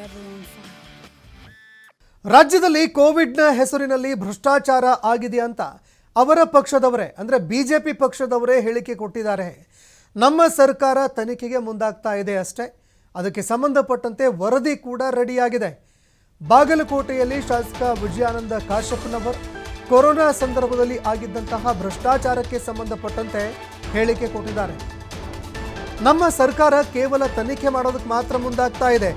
everyone fine. ರಾಜ್ಯದಲ್ಲಿ ಕೋವಿಡ್ನ ಹೆಸರಿನಲ್ಲಿ ಭ್ರಷ್ಟಾಚಾರ ಆಗಿದೆ ಅಂತ ಅವರ ಪಕ್ಷದವರೇ ಅಂದರೆ ಬಿಜೆಪಿ ಪಕ್ಷದವರೇ ಹೇಳಿಕೆ ಕೊಟ್ಟಿದ್ದಾರೆ. ನಮ್ಮ ಸರ್ಕಾರ ತನಿಖೆಗೆ ಮುಂದಾಗ್ತಾ ಇದೆ ಅಷ್ಟೇ. ಅದಕ್ಕೆ ಸಂಬಂಧಪಟ್ಟಂತೆ ವರದಿ ಕೂಡ ರೆಡಿಯಾಗಿದೆ. ಬಾಗಲಕೋಟೆಯಲ್ಲಿ ಶಾಸಕ ವಿಜಯಾನಂದ ಕಾಶಪ್ಪನವರು ಕೊರೋನಾ ಸಂದರ್ಭದಲ್ಲಿ ಆಗಿದ್ದಂತಹ ಭ್ರಷ್ಟಾಚಾರಕ್ಕೆ ಸಂಬಂಧಪಟ್ಟಂತೆ ಹೇಳಿಕೆ ಕೊಟ್ಟಿದ್ದಾರೆ. ನಮ್ಮ ಸರ್ಕಾರ ಕೇವಲ ತನಿಖೆ ಮಾಡೋದಕ್ಕೆ ಮಾತ್ರ ಮುಂದಾಗ್ತಾ ಇದೆ.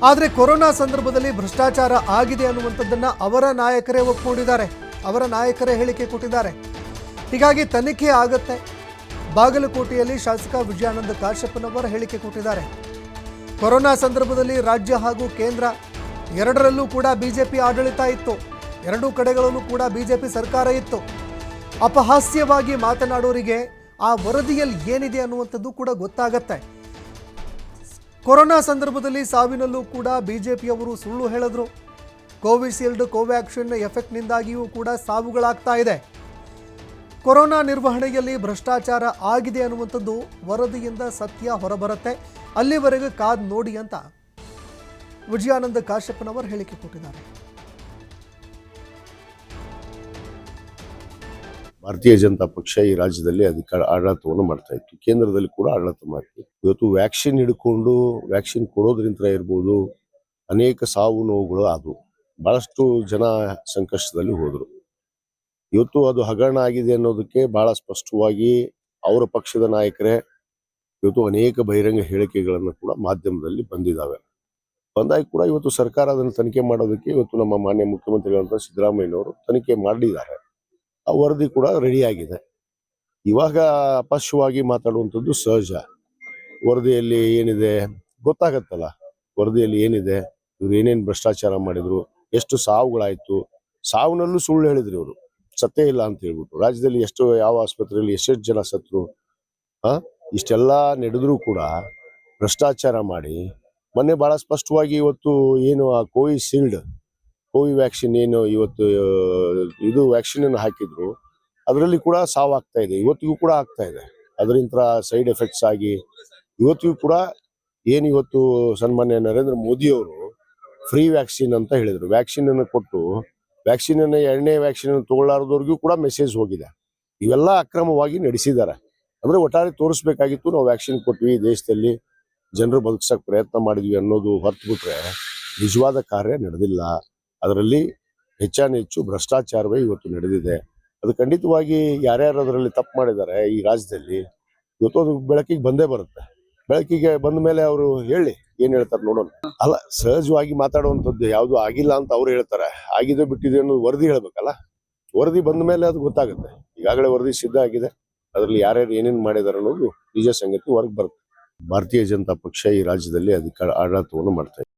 ಆದರೆ ಕೊರೋನಾ ಸಂದರ್ಭದಲ್ಲಿ ಭ್ರಷ್ಟಾಚಾರ ಆಗಿದೆ ಅನ್ನುವಂಥದ್ದನ್ನು ಅವರ ನಾಯಕರೇ ಒಪ್ಪಿಕೊಂಡಿದ್ದಾರೆ. ಅವರ ನಾಯಕರೇ ಹೇಳಿಕೆ ಕೊಟ್ಟಿದ್ದಾರೆ. ಹೀಗಾಗಿ ತನಿಖೆ ಆಗುತ್ತೆ. ಬಾಗಲಕೋಟೆಯಲ್ಲಿ ಶಾಸಕ ವಿಜಯಾನಂದ ಕಾಶಪ್ಪನವರು ಹೇಳಿಕೆ ಕೊಟ್ಟಿದ್ದಾರೆ. ಕೊರೋನಾ ಸಂದರ್ಭದಲ್ಲಿ ರಾಜ್ಯ ಹಾಗೂ ಕೇಂದ್ರ ಎರಡರಲ್ಲೂ ಕೂಡ ಬಿಜೆಪಿ ಆಡಳಿತ ಇತ್ತು. ಎರಡೂ ಕಡೆಗಳಲ್ಲೂ ಕೂಡ ಬಿಜೆಪಿ ಸರ್ಕಾರ ಇತ್ತು. ಅಪಹಾಸ್ಯವಾಗಿ ಮಾತನಾಡೋರಿಗೆ ಆ ವರದಿಯಲ್ಲಿ ಏನಿದೆ ಅನ್ನುವಂಥದ್ದು ಕೂಡ ಗೊತ್ತಾಗತ್ತೆ. ಕೊರೋನಾ ಸಂದರ್ಭದಲ್ಲಿ ಸಾವಿನಲ್ಲೂ ಕೂಡ ಬಿಜೆಪಿಯವರು ಸುಳ್ಳು ಹೇಳಿದ್ರು. ಕೋವಿಶೀಲ್ಡ್ ಕೋವ್ಯಾಕ್ಸಿನ್ ಎಫೆಕ್ಟ್ನಿಂದಾಗಿಯೂ ಕೂಡ ಸಾವುಗಳಾಗ್ತಾ ಇದೆ. ಕೊರೋನಾ ನಿರ್ವಹಣೆಯಲ್ಲಿ ಭ್ರಷ್ಟಾಚಾರ ಆಗಿದೆ ಅನ್ನುವಂಥದ್ದು ವರದಿಯಿಂದ ಸತ್ಯ ಹೊರಬರುತ್ತೆ. ಅಲ್ಲಿವರೆಗೆ ಕಾದು ನೋಡಿ ಅಂತ ವಿಜಯಾನಂದ ಕಾಶಪ್ಪನವರು ಹೇಳಿಕೆ ಕೊಟ್ಟಿದ್ದಾರೆ. ಭಾರತೀಯ ಜನತಾ ಪಕ್ಷ ಈ ರಾಜ್ಯದಲ್ಲಿ ಆಡಳಿತವನ್ನು ಮಾಡ್ತಾ ಇತ್ತು. ಕೇಂದ್ರದಲ್ಲಿ ಕೂಡ ಆಡಳಿತ ಮಾಡ್ತಿತ್ತು. ಇವತ್ತು ವ್ಯಾಕ್ಸಿನ್ ಹಿಡ್ಕೊಂಡು ವ್ಯಾಕ್ಸಿನ್ ಕೊಡೋದ್ರಿಂದ ಇರ್ಬೋದು, ಅನೇಕ ಸಾವು ನೋವುಗಳು ಆದವು. ಬಹಳಷ್ಟು ಜನ ಸಂಕಷ್ಟದಲ್ಲಿ ಹೋದರು. ಇವತ್ತು ಅದು ಹಗರಣ ಆಗಿದೆ ಅನ್ನೋದಕ್ಕೆ ಬಹಳ ಸ್ಪಷ್ಟವಾಗಿ ಅವರ ಪಕ್ಷದ ನಾಯಕರೇ ಇವತ್ತು ಅನೇಕ ಬಹಿರಂಗ ಹೇಳಿಕೆಗಳನ್ನು ಕೂಡ ಮಾಧ್ಯಮದಲ್ಲಿ ಬಂದಾಗ ಕೂಡ ಇವತ್ತು ಸರ್ಕಾರ ಅದನ್ನು ತನಿಖೆ ಮಾಡೋದಕ್ಕೆ ಇವತ್ತು ನಮ್ಮ ಮಾನ್ಯ ಮುಖ್ಯಮಂತ್ರಿಗಳಂತ ಸಿದ್ದರಾಮಯ್ಯನವರು ತನಿಖೆ ಮಾಡಿದ್ದಾರೆ. ಆ ವರದಿ ಕೂಡ ರೆಡಿ ಆಗಿದೆ. ಇವಾಗ ಅಪಶ್ಯವಾಗಿ ಮಾತಾಡುವಂಥದ್ದು ಸಹಜ. ವರದಿಯಲ್ಲಿ ಏನಿದೆ ಗೊತ್ತಾಗತ್ತಲ್ಲ. ವರದಿಯಲ್ಲಿ ಏನಿದೆ, ಇವ್ರು ಏನೇನು ಭ್ರಷ್ಟಾಚಾರ ಮಾಡಿದ್ರು, ಎಷ್ಟು ಸಾವುಗಳಾಯ್ತು, ಸಾವುನಲ್ಲೂ ಸುಳ್ಳು ಹೇಳಿದ್ರು ಇವರು, ಸತ್ತೇ ಇಲ್ಲ ಅಂತ ಹೇಳ್ಬಿಟ್ಟು. ರಾಜ್ಯದಲ್ಲಿ ಯಾವ ಆಸ್ಪತ್ರೆಯಲ್ಲಿ ಎಷ್ಟೆಷ್ಟು ಜನ ಸತ್ರು, ಇಷ್ಟೆಲ್ಲ ನಡೆದ್ರೂ ಕೂಡ ಭ್ರಷ್ಟಾಚಾರ ಮಾಡಿ ಮೊನ್ನೆ ಬಹಳ ಸ್ಪಷ್ಟವಾಗಿ ಇವತ್ತು ಏನು ಆ ಕೋವ್ಯಾಕ್ಸಿನ್ ಏನು ಇವತ್ತು ಇದು ವ್ಯಾಕ್ಸಿನ್ ಅನ್ನು ಹಾಕಿದ್ರು, ಅದರಲ್ಲಿ ಕೂಡ ಸಾವಾಗ್ತಾ ಇದೆ. ಇವತ್ತಿಗೂ ಕೂಡ ಆಗ್ತಾ ಇದೆ. ಅದರಿಂದ ಸೈಡ್ ಎಫೆಕ್ಟ್ಸ್ ಆಗಿ ಇವತ್ತಿಗೂ ಕೂಡ ಏನು ಇವತ್ತು ಸನ್ಮಾನ್ಯ ನರೇಂದ್ರ ಮೋದಿ ಅವರು ಫ್ರೀ ವ್ಯಾಕ್ಸಿನ್ ಅಂತ ಹೇಳಿದ್ರು. ವ್ಯಾಕ್ಸಿನ್ ಅನ್ನು ಕೊಟ್ಟು ವ್ಯಾಕ್ಸಿನ್ ಅನ್ನು ಎರಡನೇ ವ್ಯಾಕ್ಸಿನ್ ಅನ್ನು ತಗೊಳ್ಳಾರದವ್ರಿಗೂ ಕೂಡ ಮೆಸೇಜ್ ಹೋಗಿದೆ. ಇವೆಲ್ಲ ಅಕ್ರಮವಾಗಿ ನಡೆಸಿದ್ದಾರೆ. ಅಂದ್ರೆ ಒಟ್ಟಾರೆ ತೋರಿಸ್ಬೇಕಾಗಿತ್ತು, ನಾವು ವ್ಯಾಕ್ಸಿನ್ ಕೊಟ್ವಿ, ದೇಶದಲ್ಲಿ ಜನರು ಬದುಕಿಸಕ್ ಪ್ರಯತ್ನ ಮಾಡಿದ್ವಿ ಅನ್ನೋದು ಹೊರತು ಬಿಟ್ರೆ ನಿಜವಾದ ಕಾರ್ಯ ನಡೆದಿಲ್ಲ. ಅದರಲ್ಲಿ ಹೆಚ್ಚು ಭ್ರಷ್ಟಾಚಾರವೇ ಇವತ್ತು ನಡೆದಿದೆ. ಅದು ಖಂಡಿತವಾಗಿ ಯಾರ್ಯಾರು ಅದರಲ್ಲಿ ತಪ್ಪು ಮಾಡಿದ್ದಾರೆ ಈ ರಾಜ್ಯದಲ್ಲಿ ಇವತ್ತು ಅದು ಬೆಳಕಿಗೆ ಬಂದೇ ಬರುತ್ತೆ. ಬೆಳಕಿಗೆ ಬಂದ ಮೇಲೆ ಅವರು ಹೇಳಿ ಏನ್ ಹೇಳ್ತಾರೆ ನೋಡೋಣ. ಅಲ್ಲ, ಸಹಜವಾಗಿ ಮಾತಾಡುವಂಥದ್ದು ಯಾವುದು ಆಗಿಲ್ಲ ಅಂತ ಅವ್ರು ಹೇಳ್ತಾರೆ. ಆಗಿದೆ ಬಿಟ್ಟಿದೆ ಅನ್ನೋದು ವರದಿ ಹೇಳ್ಬೇಕಲ್ಲ. ವರದಿ ಬಂದ ಮೇಲೆ ಅದು ಗೊತ್ತಾಗುತ್ತೆ. ಈಗಾಗಲೇ ವರದಿ ಸಿದ್ಧ ಆಗಿದೆ. ಅದರಲ್ಲಿ ಯಾರ್ಯಾರು ಏನೇನು ಮಾಡಿದಾರೆ ಅನ್ನೋದು ನಿಜ ಸಂಗತಿ ಹೊರಗೆ ಬರುತ್ತೆ. ಭಾರತೀಯ ಜನತಾ ಪಕ್ಷ ಈ ರಾಜ್ಯದಲ್ಲಿ ಆಡಳಿತವನ್ನು ಮಾಡ್ತಾ ಇದೆ.